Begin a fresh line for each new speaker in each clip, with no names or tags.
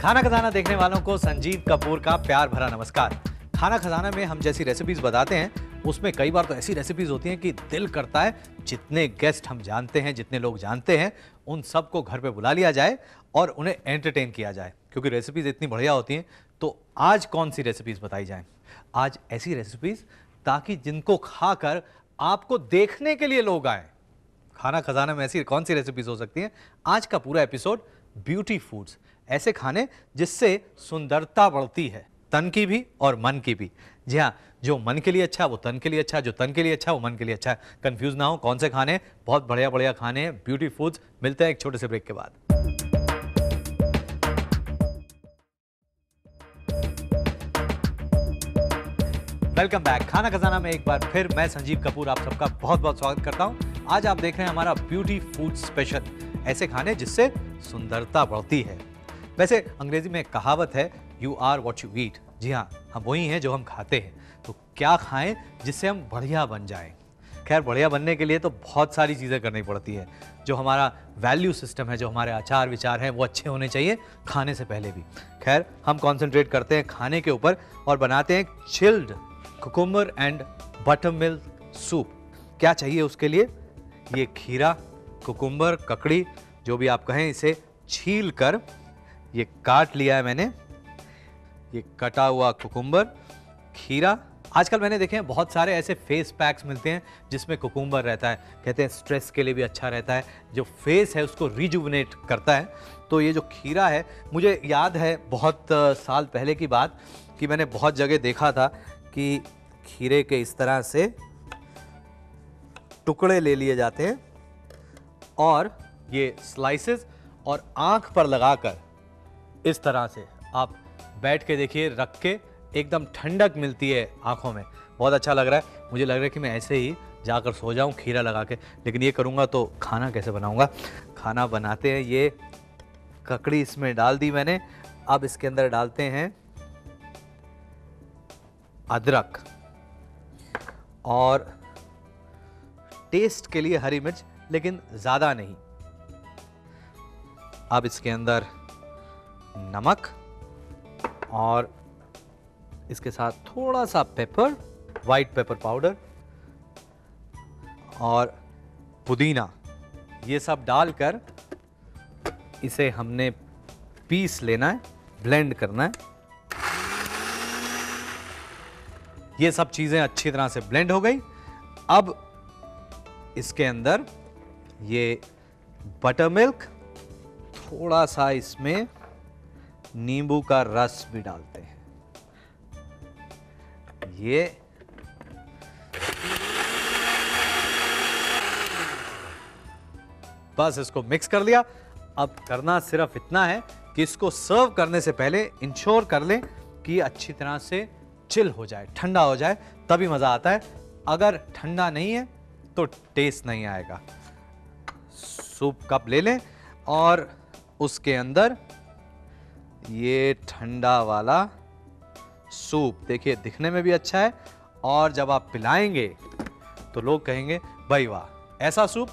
खाना खजाना देखने वालों को संजीव कपूर का प्यार भरा नमस्कार। खाना खजाना में हम जैसी रेसिपीज बताते हैं उसमें कई बार तो ऐसी रेसिपीज होती हैं कि दिल करता है जितने गेस्ट हम जानते हैं, जितने लोग जानते हैं, उन सबको घर पे बुला लिया जाए और उन्हें एंटरटेन किया जाए, क्योंकि रेसिपीज इतनी बढ़िया होती हैं। तो आज कौन सी रेसिपीज बताई जाएं? आज ऐसी रेसिपीज ताकि जिनको खाकर आपको देखने के लिए लोग आए। खाना खजाना में ऐसी कौन सी रेसिपीज हो सकती हैं? आज का पूरा एपिसोड ब्यूटी फूड्स, ऐसे खाने जिससे सुंदरता बढ़ती है, तन की भी और मन की भी। जी हाँ, जो मन के लिए अच्छा है वो तन के लिए अच्छा है, जो तन के लिए अच्छा है वो मन के लिए अच्छा है। कंफ्यूज ना हो कौन से खाने, बहुत बढ़िया बढ़िया खाने हैं ब्यूटी फूड्स। मिलते हैं एक छोटे से ब्रेक के बाद। Welcome back. खाना खजाना में एक बार फिर मैं संजीव कपूर आप सबका बहुत बहुत स्वागत करता हूं। आज आप देख रहे हैं हमारा ब्यूटी फूड स्पेशल, ऐसे खाने जिससे सुंदरता बढ़ती है। वैसे अंग्रेजी में एक कहावत है, you are what you eat. जी हाँ, हम वही हैं जो हम खाते हैं। तो क्या खाएं जिससे हम बढ़िया बन जाएं? खैर, बढ़िया बनने के लिए तो बहुत सारी चीज़ें करनी पड़ती है। जो हमारा वैल्यू सिस्टम है, जो हमारे आचार विचार हैं, वो अच्छे होने चाहिए खाने से पहले भी। खैर, हम कॉन्सेंट्रेट करते हैं खाने के ऊपर और बनाते हैं chilled cucumber and butter milk soup. क्या चाहिए उसके लिए? ये खीरा, कुकुम्बर, ककड़ी, जो भी आप कहें, इसे छील कर ये काट लिया है मैंने। ये कटा हुआ कुकुम्बर, खीरा। आजकल मैंने देखे हैं बहुत सारे ऐसे फेस पैक्स मिलते हैं जिसमें कुकुम्बर रहता है। कहते हैं स्ट्रेस के लिए भी अच्छा रहता है, जो फेस है उसको रिजुवनेट करता है। तो ये जो खीरा है, मुझे याद है बहुत साल पहले की बात कि मैंने बहुत जगह देखा था कि खीरे के इस तरह से टुकड़े ले लिए जाते हैं और ये स्लाइसेस और आंख पर लगाकर इस तरह से आप बैठ के देखिए, रख के एकदम ठंडक मिलती है आंखों में। बहुत अच्छा लग रहा है। मुझे लग रहा है कि मैं ऐसे ही जाकर सो जाऊं खीरा लगा के, लेकिन ये करूंगा तो खाना कैसे बनाऊंगा? खाना बनाते हैं। ये ककड़ी इसमें डाल दी मैंने। अब इसके अंदर डालते हैं अदरक और टेस्ट के लिए हरी मिर्च, लेकिन ज़्यादा नहीं। अब इसके अंदर नमक और इसके साथ थोड़ा सा पेपर, वाइट पेपर पाउडर और पुदीना, ये सब डालकर इसे हमने पीस लेना है, ब्लेंड करना है। ये सब चीज़ें अच्छी तरह से ब्लेंड हो गई। अब इसके अंदर ये बटर मिल्क, थोड़ा सा इसमें नींबू का रस भी डालते हैं। ये बस इसको मिक्स कर लिया। अब करना सिर्फ इतना है कि इसको सर्व करने से पहले इंश्योर कर लें कि अच्छी तरह से चिल हो जाए, ठंडा हो जाए, तभी मजा आता है। अगर ठंडा नहीं है तो टेस्ट नहीं आएगा। सूप कप ले लें और उसके अंदर ये ठंडा वाला सूप, देखिए दिखने में भी अच्छा है और जब आप पिलाएंगे तो लोग कहेंगे भाई वाह, ऐसा सूप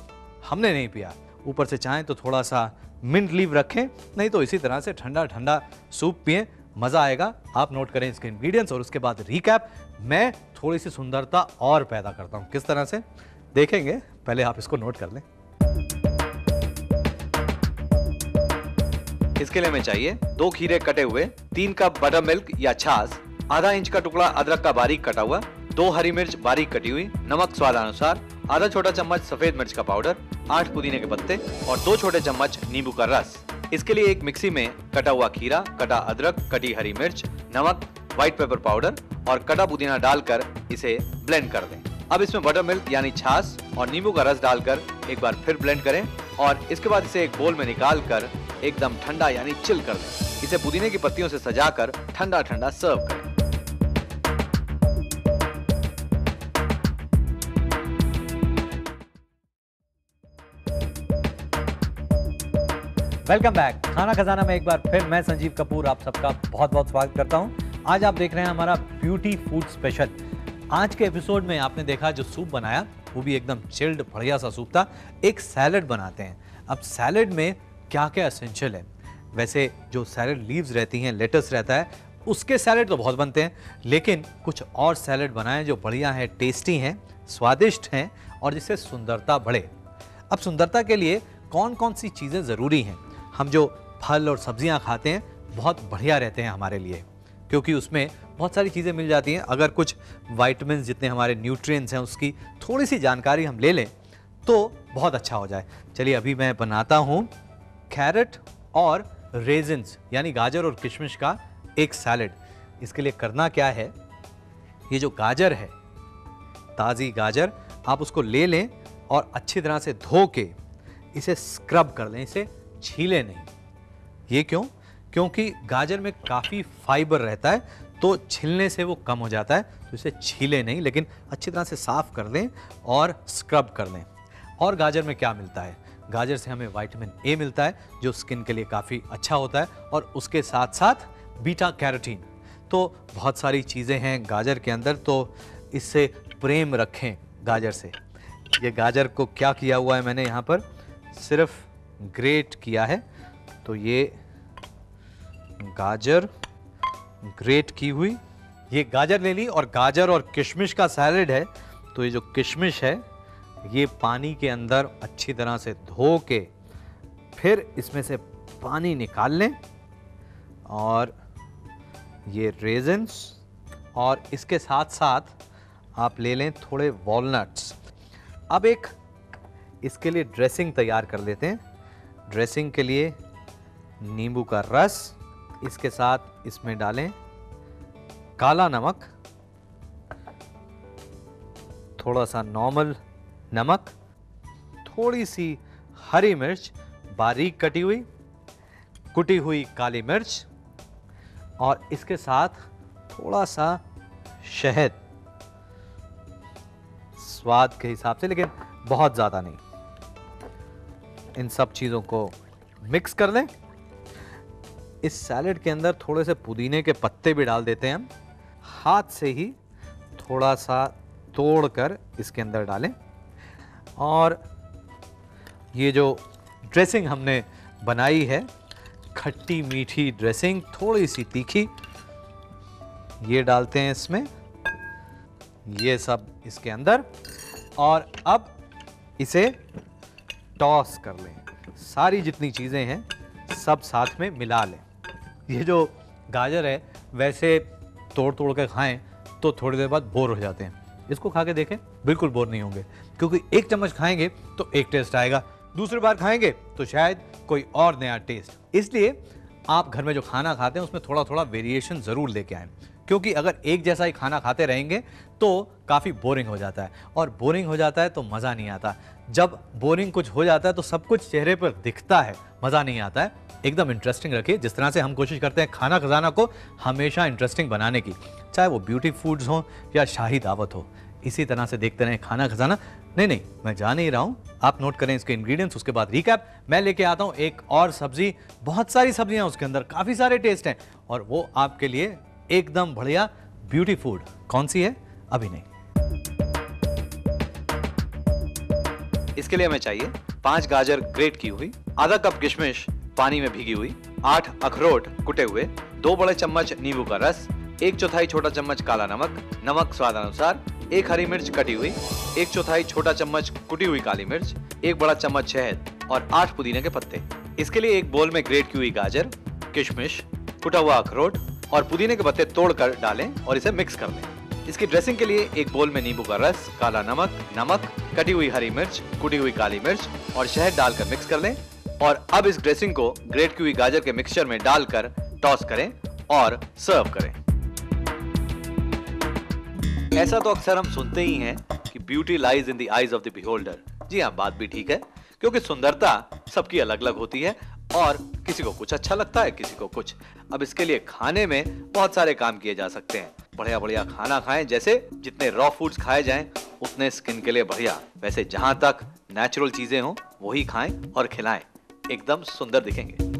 हमने नहीं पिया। ऊपर से चाहें तो थोड़ा सा मिंट लीव रखें, नहीं तो इसी तरह से ठंडा ठंडा सूप पिएं, मज़ा आएगा। आप नोट करें इसके इंग्रेडिएंट्स और उसके बाद रिकैप। मैं थोड़ी सी सुंदरता और पैदा करता हूँ, किस तरह से देखेंगे, पहले आप इसको नोट कर लें। इसके लिए हमें चाहिए 2 खीरे कटे हुए, 3 कप बटर मिल्क या छाछ, आधा इंच का टुकड़ा अदरक का बारीक कटा हुआ, 2 हरी मिर्च बारीक कटी हुई, नमक स्वादानुसार, आधा छोटा चम्मच सफेद मिर्च का पाउडर, 8 पुदीने के पत्ते और 2 छोटे चम्मच नींबू का रस। इसके लिए एक मिक्सी में कटा हुआ खीरा, कटा अदरक, कटी हरी मिर्च, नमक, व्हाइट पेपर पाउडर और कटा पुदीना डालकर इसे ब्लेंड कर दें। अब इसमें बटर मिल्क यानी छाछ और नींबू का रस डालकर एक बार फिर ब्लेंड करें और इसके बाद इसे एक बोल में निकाल कर एकदम ठंडा यानी चिल कर दें। इसे पुदीने की पत्तियों से सजाकर ठंडा ठंडा सर्व करें। Welcome back. खाना खजाना में एक बार फिर मैं संजीव कपूर आप सबका बहुत बहुत स्वागत करता हूं। आज आप देख रहे हैं हमारा ब्यूटी फूड स्पेशल। आज के एपिसोड में आपने देखा जो सूप बनाया वो भी एकदम चिल्ड बढ़िया सा सूप था। एक सैलड बनाते हैं। अब सैलड में क्या क्या एसेंशियल है? वैसे जो सैलेड लीव्स रहती हैं, लेटस रहता है, उसके सैलेड तो बहुत बनते हैं, लेकिन कुछ और सैलेड बनाएं जो बढ़िया हैं, टेस्टी हैं, स्वादिष्ट हैं और जिससे सुंदरता बढ़े। अब सुंदरता के लिए कौन कौन सी चीज़ें ज़रूरी हैं? हम जो फल और सब्जियां खाते हैं बहुत बढ़िया रहते हैं हमारे लिए, क्योंकि उसमें बहुत सारी चीज़ें मिल जाती हैं। अगर कुछ वाइटामिन जितने हमारे न्यूट्रिएंट्स हैं उसकी थोड़ी सी जानकारी हम ले लें तो बहुत अच्छा हो जाए। चलिए अभी मैं बनाता हूँ कैरेट और रेजिन्स यानी गाजर और किशमिश का एक सैलेड। इसके लिए करना क्या है, ये जो गाजर है, ताज़ी गाजर, आप उसको ले लें और अच्छी तरह से धो के इसे स्क्रब कर लें, इसे छीलें नहीं। ये क्यों? क्योंकि गाजर में काफ़ी फाइबर रहता है, तो छिलने से वो कम हो जाता है, तो इसे छीलें नहीं, लेकिन अच्छी तरह से साफ कर लें और स्क्रब कर लें। और गाजर में क्या मिलता है? गाजर से हमें विटामिन ए मिलता है जो स्किन के लिए काफ़ी अच्छा होता है, और उसके साथ साथ बीटा कैरोटीन। तो बहुत सारी चीज़ें हैं गाजर के अंदर, तो इससे प्रेम रखें गाजर से। ये गाजर को क्या किया हुआ है मैंने यहाँ पर, सिर्फ ग्रेट किया है। तो ये गाजर ग्रेट की हुई, ये गाजर ले ली, और गाजर और किशमिश का सैलेड है। तो ये जो किशमिश है ये पानी के अंदर अच्छी तरह से धो के फिर इसमें से पानी निकाल लें, और ये रेजिन्स, और इसके साथ साथ आप ले लें थोड़े वॉलनट्स। अब एक इसके लिए ड्रेसिंग तैयार कर लेते हैं। ड्रेसिंग के लिए नींबू का रस, इसके साथ इसमें डालें काला नमक, थोड़ा सा नॉर्मल नमक, थोड़ी सी हरी मिर्च बारीक कटी हुई, कुटी हुई काली मिर्च, और इसके साथ थोड़ा सा शहद, स्वाद के हिसाब से, लेकिन बहुत ज़्यादा नहीं। इन सब चीज़ों को मिक्स कर लें। इस सैलेड के अंदर थोड़े से पुदीने के पत्ते भी डाल देते हैं हम। हाथ से ही थोड़ा सा तोड़कर इसके अंदर डालें, और ये जो ड्रेसिंग हमने बनाई है, खट्टी मीठी ड्रेसिंग, थोड़ी सी तीखी, ये डालते हैं इसमें, ये सब इसके अंदर, और अब इसे टॉस कर लें। सारी जितनी चीज़ें हैं सब साथ में मिला लें। ये जो गाजर है वैसे तोड़ तोड़ के खाएं तो थोड़ी देर बाद बोर हो जाते हैं, इसको खा के देखें, बिल्कुल बोर नहीं होंगे, क्योंकि एक चम्मच खाएंगे तो एक टेस्ट आएगा, दूसरी बार खाएंगे तो शायद कोई और नया टेस्ट। इसलिए आप घर में जो खाना खाते हैं उसमें थोड़ा थोड़ा वेरिएशन ज़रूर लेके आएँ, क्योंकि अगर एक जैसा ही खाना खाते रहेंगे तो काफ़ी बोरिंग हो जाता है, और बोरिंग हो जाता है तो मज़ा नहीं आता। जब बोरिंग कुछ हो जाता है तो सब कुछ चेहरे पर दिखता है, मज़ा नहीं आता है। एकदम इंटरेस्टिंग रखिए, जिस तरह से हम कोशिश करते हैं खाना खजाना को हमेशा इंटरेस्टिंग बनाने की, चाहे वो ब्यूटी फूड्स हों या शाही दावत हो। इसी तरह से देखते रहें खाना खजाना। नहीं, मैं जा नहीं रहा हूँ, आप नोट करें इसके इंग्रेडिएंट्स, उसके बाद रिकैप। मैं लेके आता हूँ एक और सब्जी, बहुत सारी सब्जियाँ उसके अंदर, काफ़ी सारे टेस्ट हैं, और वो आपके लिए एकदम बढ़िया ब्यूटी फूड। कौन सी है अभी नहीं। इसके लिए हमें चाहिए 5 गाजर ग्रेट की हुई, आधा कप किशमिश पानी में भीगी हुई, 8 अखरोट कुटे हुए, 2 बड़े चम्मच नींबू का रस, 1/4 छोटा चम्मच काला नमक, नमक स्वाद अनुसार, 1 हरी मिर्च कटी हुई, 1/4 छोटा चम्मच कुटी हुई काली मिर्च, 1 बड़ा चम्मच शहद, और 8 पुदीने के पत्ते। इसके लिए एक बोल में ग्रेट की हुई गाजर, किशमिश, कुटा हुआ अखरोट और पुदीने के पत्ते तोड़कर डालें और इसे मिक्स कर लें। इसकी ड्रेसिंग के लिए एक बोल में नींबू का रस, काला नमक, कटी हुई हरी मिर्च, कुटी हुई काली मिर्च और शहद डालकर मिक्स कर लें, और अब इस ड्रेसिंग को ग्रेट की हुई गाजर के मिक्सचर में डालकर टॉस करें और सर्व करें। ऐसा तो अक्सर हम सुनते ही हैं कि beauty lies in the eyes of the beholder. जी हाँ, बात भी ठीक है, क्योंकि सुंदरता सबकी अलग अलग होती है, और किसी को कुछ अच्छा लगता है, किसी को कुछ। अब इसके लिए खाने में बहुत सारे काम किए जा सकते हैं। बढ़िया बढ़िया खाना खाएं, जैसे जितने रॉ फूड्स खाए जाएं उतने स्किन के लिए बढ़िया। वैसे जहां तक नेचुरल चीजें हों वही खाएं और खिलाएं, एकदम सुंदर दिखेंगे।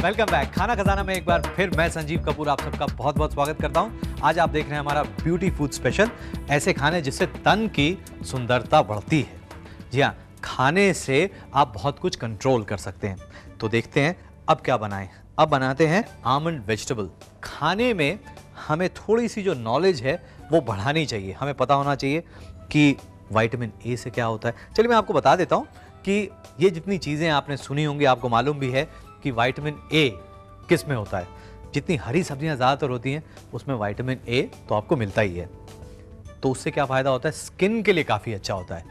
Welcome back. खाना खजाना में एक बार फिर मैं संजीव कपूर आप सबका बहुत बहुत स्वागत करता हूं। आज आप देख रहे हैं हमारा ब्यूटी फूड स्पेशल, ऐसे खाने जिससे तन की सुंदरता बढ़ती है। जी हाँ, खाने से आप बहुत कुछ कंट्रोल कर सकते हैं। तो देखते हैं अब क्या बनाएं। अब बनाते हैं आमंड वेजिटेबल। खाने में हमें थोड़ी सी जो नॉलेज है वो बढ़ानी चाहिए। हमें पता होना चाहिए कि विटामिन ए से क्या होता है। चलिए मैं आपको बता देता हूँ कि ये जितनी चीज़ें आपने सुनी होंगी, आपको मालूम भी है कि विटामिन ए किस में होता है। जितनी हरी सब्जियां ज़्यादातर होती हैं उसमें विटामिन ए तो आपको मिलता ही है। तो उससे क्या फ़ायदा होता है, स्किन के लिए काफ़ी अच्छा होता है।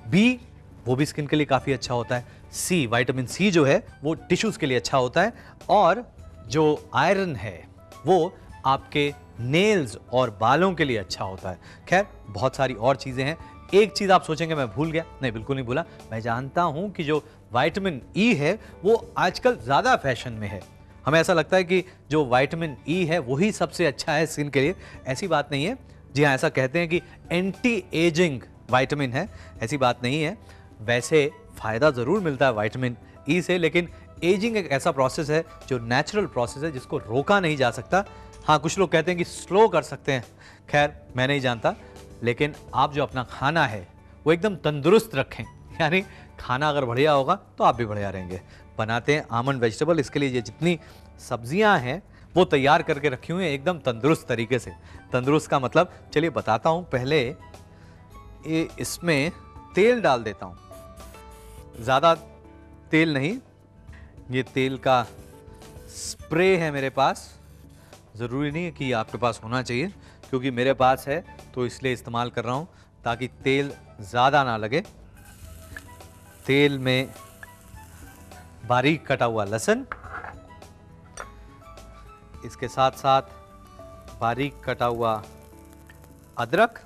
बी, वो भी स्किन के लिए काफ़ी अच्छा होता है। सी, विटामिन सी जो है वो टिश्यूज़ के लिए अच्छा होता है। और जो आयरन है वो आपके नेल्स और बालों के लिए अच्छा होता है। खैर बहुत सारी और चीज़ें हैं। एक चीज़ आप सोचेंगे मैं भूल गया, नहीं बिल्कुल नहीं भूला। मैं जानता हूं कि जो विटामिन ई है वो आजकल ज़्यादा फैशन में है। हमें ऐसा लगता है कि जो विटामिन ई है वही सबसे अच्छा है स्किन के लिए। ऐसी बात नहीं है। जी हाँ, ऐसा कहते हैं कि एंटी एजिंग विटामिन है, ऐसी बात नहीं है। वैसे फ़ायदा ज़रूर मिलता है विटामिन ई से, लेकिन एजिंग एक ऐसा प्रोसेस है जो नेचुरल प्रोसेस है जिसको रोका नहीं जा सकता। हाँ, कुछ लोग कहते हैं कि स्लो कर सकते हैं। खैर मैं नहीं जानता, लेकिन आप जो अपना खाना है वो एकदम तंदुरुस्त रखें। यानी खाना अगर बढ़िया होगा तो आप भी बढ़िया रहेंगे। बनाते हैं आमंड वेजिटेबल। इसके लिए ये जितनी सब्जियां हैं वो तैयार करके रखी हुई हैं एकदम तंदुरुस्त तरीके से। तंदुरुस्त का मतलब चलिए बताता हूँ। पहले इसमें तेल डाल देता हूँ, ज़्यादा तेल नहीं। ये तेल का स्प्रे है मेरे पास, ज़रूरी नहीं है कि आपके पास होना चाहिए, क्योंकि मेरे पास है तो इसलिए इस्तेमाल कर रहा हूँ ताकि तेल ज़्यादा ना लगे। तेल में बारीक कटा हुआ लहसुन, इसके साथ साथ बारीक कटा हुआ अदरक,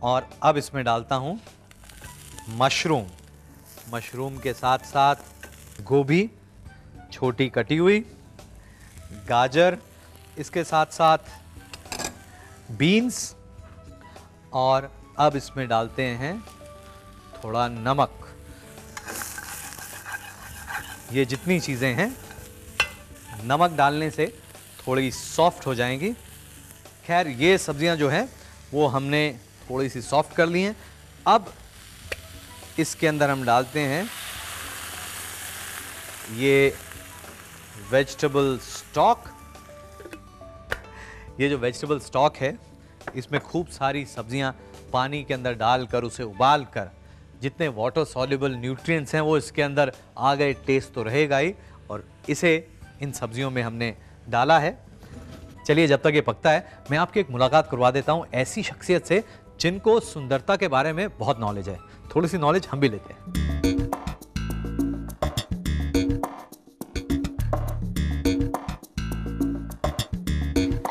और अब इसमें डालता हूँ मशरूम। मशरूम के साथ साथ गोभी छोटी कटी हुई, गाजर, इसके साथ साथ बीन्स, और अब इसमें डालते हैं थोड़ा नमक। ये जितनी चीज़ें हैं नमक डालने से थोड़ी सॉफ्ट हो जाएंगी। खैर ये सब्जियां जो हैं वो हमने थोड़ी सी सॉफ्ट कर ली हैं। अब इसके अंदर हम डालते हैं ये वेजिटेबल स्टॉक। ये जो वेजिटेबल स्टॉक है इसमें खूब सारी सब्जियां पानी के अंदर डालकर उसे उबाल कर जितने वाटर सॉल्युबल न्यूट्रिएंट्स हैं वो इसके अंदर आ गए। टेस्ट तो रहेगा ही, और इसे इन सब्जियों में हमने डाला है। चलिए जब तक ये पकता है मैं आपकी एक मुलाकात करवा देता हूँ ऐसी शख्सियत से जिनको सुंदरता के बारे में बहुत नॉलेज है। थोड़ी सी नॉलेज हम भी लेते हैं।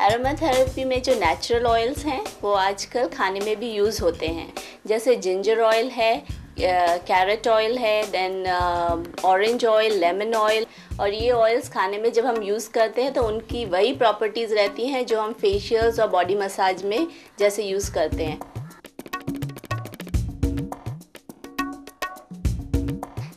एरोमा थेरेपी में जो नेचुरल ऑयल्स हैं वो आजकल खाने में भी यूज़ होते हैं। जैसे जिंजर ऑयल है, कैरेट ऑयल है, then orange oil, lemon oil. और ये ऑयल्स खाने में जब हम यूज़ करते हैं तो उनकी वही प्रॉपर्टीज़ रहती हैं जो हम फेशियल्स और बॉडी मसाज में जैसे यूज़ करते हैं।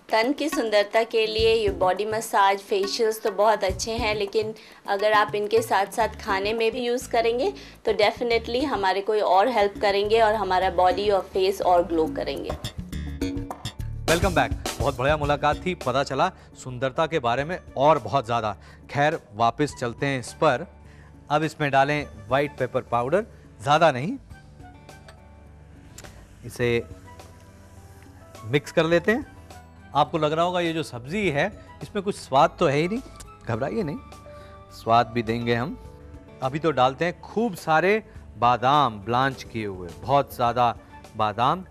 तन की सुंदरता के लिए ये बॉडी मसाज, फेशियल्स तो बहुत अच्छे हैं, लेकिन अगर आप इनके साथ साथ खाने में भी यूज़ करेंगे तो डेफिनेटली हमारे कोई और हेल्प करेंगे और हमारा बॉडी और फेस और ग्लो करेंगे।
Welcome back. बहुत बढ़िया मुलाकात थी, पता चला सुंदरता के बारे में और बहुत ज़्यादा। खैर वापस चलते हैं इस पर। अब इसमें डालें वाइट पेपर पाउडर, ज़्यादा नहीं। इसे मिक्स कर लेते हैं। आपको लग रहा होगा ये जो सब्जी है इसमें कुछ स्वाद तो है ही नहीं, घबराइए नहीं, स्वाद भी देंगे हम। अभी तो डालते हैं खूब सारे बादाम, ब्लांच किए हुए, बहुत ज़्यादा बादाम।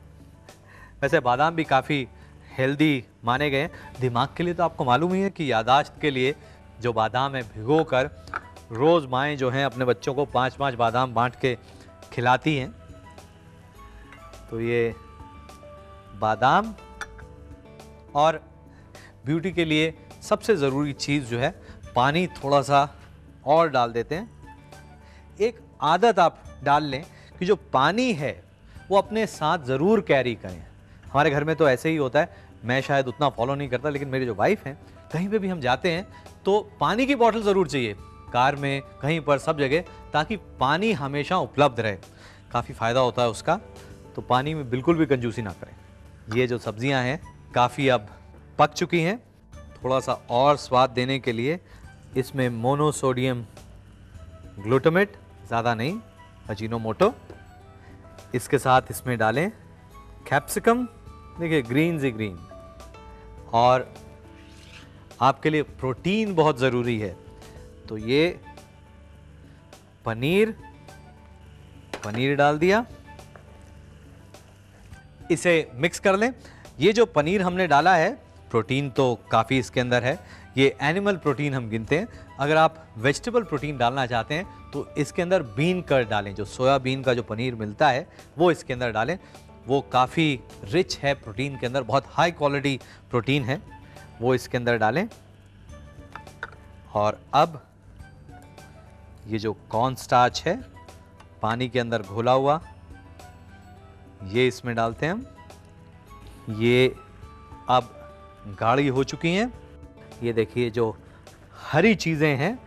वैसे बादाम भी काफ़ी हेल्दी माने गए। दिमाग के लिए तो आपको मालूम ही है कि यादाश्त के लिए जो बादाम है भिगो कर रोज़ माएँ जो हैं अपने बच्चों को 5-5 बादाम बांट के खिलाती हैं। तो ये बादाम, और ब्यूटी के लिए सबसे ज़रूरी चीज़ जो है पानी थोड़ा सा और डाल देते हैं। एक आदत आप डाल लें कि जो पानी है वो अपने साथ ज़रूर कैरी करें। हमारे घर में तो ऐसे ही होता है, मैं शायद उतना फॉलो नहीं करता, लेकिन मेरी जो वाइफ हैं कहीं पे भी हम जाते हैं तो पानी की बोतल ज़रूर चाहिए, कार में, कहीं पर, सब जगह, ताकि पानी हमेशा उपलब्ध रहे। काफ़ी फ़ायदा होता है उसका, तो पानी में बिल्कुल भी कंजूसी ना करें। ये जो सब्जियां हैं काफ़ी अब पक चुकी हैं। थोड़ा सा और स्वाद देने के लिए इसमें मोनोसोडियम ग्लूटामेट, ज़्यादा नहीं, अजीनोमोटो। इसके साथ इसमें डालें कैप्सिकम, देखिए ग्रीन ही ग्रीन। और आपके लिए प्रोटीन बहुत ज़रूरी है, तो ये पनीर डाल दिया। इसे मिक्स कर लें। ये जो पनीर हमने डाला है, प्रोटीन तो काफ़ी इसके अंदर है। ये एनिमल प्रोटीन हम गिनते हैं। अगर आप वेजिटेबल प्रोटीन डालना चाहते हैं तो इसके अंदर बीन कर्ड डालें। जो सोयाबीन का जो पनीर मिलता है वो इसके अंदर डालें। वो काफ़ी रिच है प्रोटीन के अंदर, बहुत हाई क्वालिटी प्रोटीन है, वो इसके अंदर डालें। और अब ये जो कॉर्न स्टार्च है पानी के अंदर घोला हुआ, ये इसमें डालते हैं हम। ये अब गाढ़ी हो चुकी हैं। ये देखिए जो हरी चीज़ें हैं,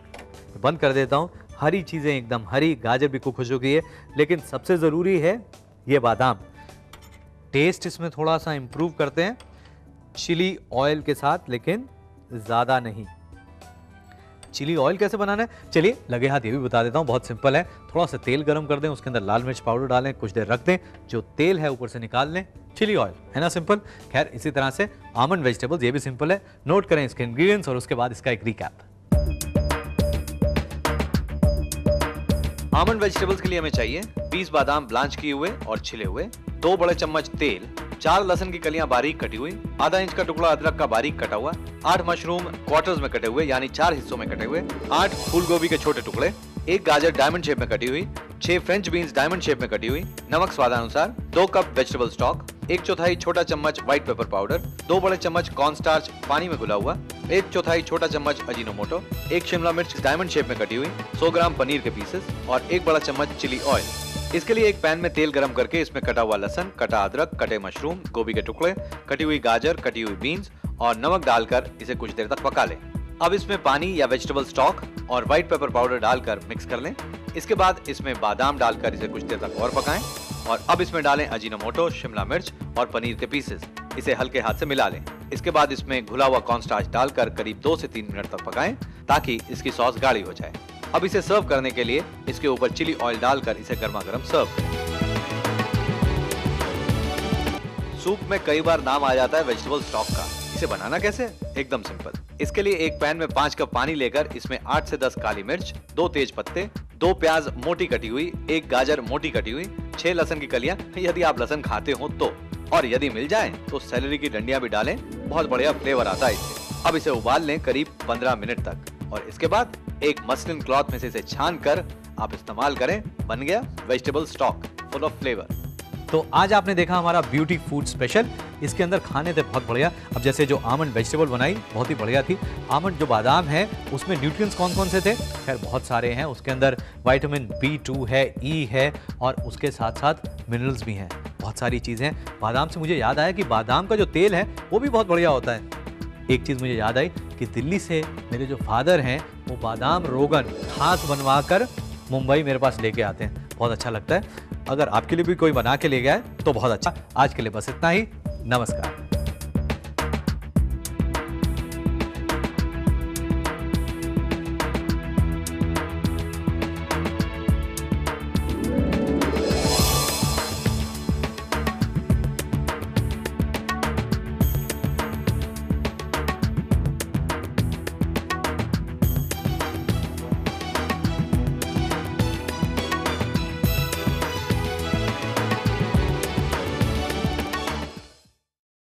बंद कर देता हूँ। हरी चीज़ें एकदम हरी, गाजर भी कुक हो चुकी है। लेकिन सबसे ज़रूरी है ये बादाम। टेस्ट इसमें थोड़ा सा इम्प्रूव करते हैं चिली ऑयल के साथ, लेकिन ज़्यादा नहीं। चिली ऑयल कैसे बनाना है, चलिए लगे हाथ ये भी बता देता हूँ। बहुत सिंपल है। थोड़ा सा तेल गरम कर दें, उसके अंदर लाल मिर्च पाउडर डालें, कुछ देर रख दें, जो तेल है ऊपर से निकाल लें, चिली ऑयल, है ना, सिंपल। खैर इसी तरह से आमंड वेजिटेबल्स, ये भी सिंपल है। नोट करें इसके इंग्रेडिएंट्स और उसके बाद इसका एक रिकैप। आमंड वेजिटेबल्स के लिए हमें चाहिए 20 बादाम ब्लांच किए हुए और छिले हुए, 2 बड़े चम्मच तेल, 4 लहसुन की कलियां बारीक कटी हुई, आधा इंच का टुकड़ा अदरक का बारीक कटा हुआ, 8 मशरूम क्वार्टर्स में कटे हुए यानी 4 हिस्सों में कटे हुए, 8 फूलगोभी के छोटे टुकड़े, 1 गाजर डायमंड शेप में कटी हुई, 6 फ्रेंच बीन्स डायमंड शेप में कटी हुई, नमक स्वादानुसार, 2 कप वेजिटेबल स्टॉक, 1/4 छोटा चम्मच व्हाइट पेपर पाउडर, 2 बड़े चम्मच कॉर्न स्टार्च पानी में घुला हुआ, 1/4 छोटा चम्मच अजीनोमोटो, 1 शिमला मिर्च डायमंड शेप में कटी हुई, 100 ग्राम पनीर के पीसेस और 1 बड़ा चम्मच चिली ऑयल। इसके लिए एक पैन में तेल गरम करके इसमें कटा हुआ लहसुन, कटा अदरक, कटे मशरूम, गोभी के टुकड़े, कटी हुई गाजर, कटी हुई बीन्स और नमक डालकर इसे कुछ देर तक पका लें। अब इसमें पानी या वेजिटेबल स्टॉक और व्हाइट पेपर पाउडर डालकर मिक्स कर लें। इसके बाद इसमें बादाम डालकर इसे कुछ देर तक और पकाएं और अब इसमें डालें अजीनोमोटो, शिमला मिर्च और पनीर के पीसेस। इसे हल्के हाथ से मिला लें। इसके बाद इसमें घुला हुआ कॉर्न स्टार्च डालकर करीब 2 से 3 मिनट तक पकाएं ताकि इसकी सॉस गाढ़ी हो जाए। अब इसे सर्व करने के लिए इसके ऊपर चिली ऑयल डालकर इसे गर्मा गर्म सर्व करें। सूप में कई बार नाम आ जाता है वेजिटेबल स्टॉक का। इसे बनाना कैसे? एकदम सिंपल। इसके लिए एक पैन में 5 कप पानी लेकर इसमें 8 से 10 काली मिर्च, 2 तेज पत्ते, 2 प्याज मोटी कटी हुई, 1 गाजर मोटी कटी हुई, 6 लहसुन की कलियां यदि आप लहसुन खाते हो तो, और यदि मिल जाए तो सेलेरी की डंडियां भी डालें, बहुत बढ़िया फ्लेवर आता है इससे। अब इसे उबाल लें करीब 15 मिनट तक और इसके बाद एक मसलिन क्लॉथ में से इसे छान कर आप इस्तेमाल करें। बन गया vegetable stock full of flavour. तो आज आपने देखा हमारा ब्यूटी फूड स्पेशल। इसके अंदर खाने थे बहुत बढ़िया। अब जैसे जो आमंड वेजिटेबल बनाई बहुत ही बढ़िया थी। आमंड जो बादाम है उसमें न्यूट्रिएंट्स कौन कौन से थे? खैर बहुत सारे हैं। उसके अंदर विटामिन B2 है, E है और उसके साथ साथ मिनरल्स भी हैं। बहुत सारी चीज़ें। बादाम से मुझे याद आया कि बादाम का जो तेल है वो भी बहुत बढ़िया होता है। एक चीज़ मुझे याद आई कि दिल्ली से मेरे जो फादर हैं वो बादाम रोगन खास बनवा कर मुंबई मेरे पास लेके आते हैं। बहुत अच्छा लगता है। अगर आपके लिए भी कोई बना के ले गया है तो बहुत अच्छा। आज के लिए बस इतना ही। नमस्कार।